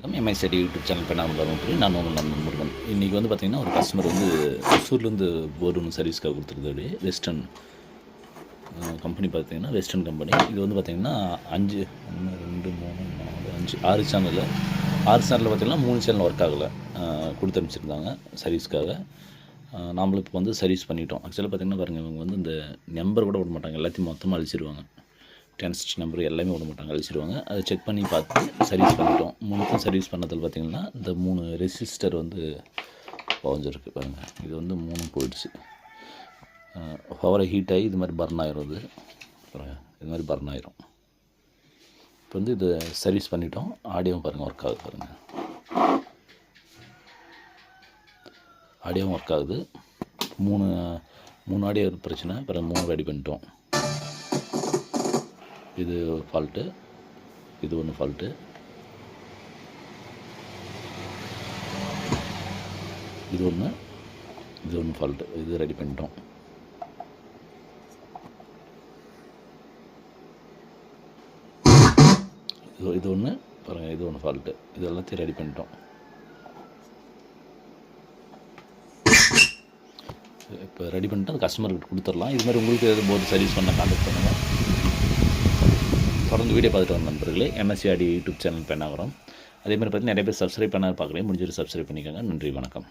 எம்ஐசிடி YouTube channel பண்ணாமல் நான் உங்கள் நண்பன் முருகன். இன்றைக்கி வந்து பார்த்திங்கன்னா ஒரு கஸ்டமர் வந்து ஒசூர்லேருந்து போர் ஒன்று சர்வீஸ்க்காக கொடுத்துருக்காரு. வெஸ்டர்ன் கம்பெனி பார்த்திங்கன்னா வெஸ்டர்ன் கம்பெனி. இது வந்து பார்த்திங்கன்னா 5 1 2 3 4 5 6 சேனலில் பார்த்திங்கன்னா 3 சேனல் ஒர்க் ஆகலை, கொடுத்து அனுப்பிச்சிருந்தாங்க சர்வீஸ்க்காக. நாமளும் இப்போ வந்து சர்வீஸ் பண்ணிட்டோம். ஆக்சுவலாக பார்த்திங்கன்னா பாருங்கள், இவங்க வந்து இந்த நம்பர் கூட விட மாட்டாங்க, எல்லாத்தையும் மொத்தமாக அழிச்சிடுவாங்க. டிரான்சிஸ்டர் நம்பர் எல்லாமே விட மாட்டாங்க, அழிச்சிடுவாங்க. அதை செக் பண்ணி பார்த்து சர்வீஸ் பண்ணிட்டோம். 3க்கும் சர்வீஸ் பண்ணதில் பார்த்திங்கன்னா இந்த 3 ரெசிஸ்டர் வந்து புகஞ்சிருக்கு பாருங்கள். இது வந்து 3 போயிடுச்சு. பவரை ஹீட் ஆகி இது மாதிரி பர்ன் ஆகிரும். இது மாதிரி பர்ன் ஆகிரும். இப்போ வந்து இதை சர்வீஸ் பண்ணிட்டோம். ஆடியோவும் பாருங்கள் ஒர்க் ஆகுது. பாருங்கள், ஆடியோவும் ஒர்க் ஆகுது. 3 ஆடியோ பிரச்சனை, பிறகு 3 ரெடி பண்ணிட்டோம். இது ஃபால்ட்டு, இது ஒன்று ஃபால்ட்டு, இது ஒன்று ஃபால்ட்டு. இது ரெடி பண்ணிட்டோம். இது ஒன்று பாருங்கள், இது ஒன்று ஃபால்ட்டு. இது எல்லாத்தையும் ரெடி பண்ணிட்டோம். இப்போ ரெடி பண்ணிட்டு அது கஸ்டமர்கிட்ட கொடுத்துடலாம். இது மாதிரி உங்களுக்கு எது போர்டு சர்வீஸ் பண்ண கான்டாக்ட் பண்ணுங்கள். தொடர்ந்து வீடியோ பார்த்துட்டு வர நண்பர்களே, எம்எஸ்சிஆடி யூடியூப் சேனல் பெண்ணாகரம். அதே மாதிரி பார்த்திங்கன்னா நிறைய பேர் சப்ஸ்கிரைப் பண்ண பார்க்குறேன். முடிஞ்சிட்டு சப்ஸ்கிரைப் பண்ணிக்கோங்க. நன்றி, வணக்கம்.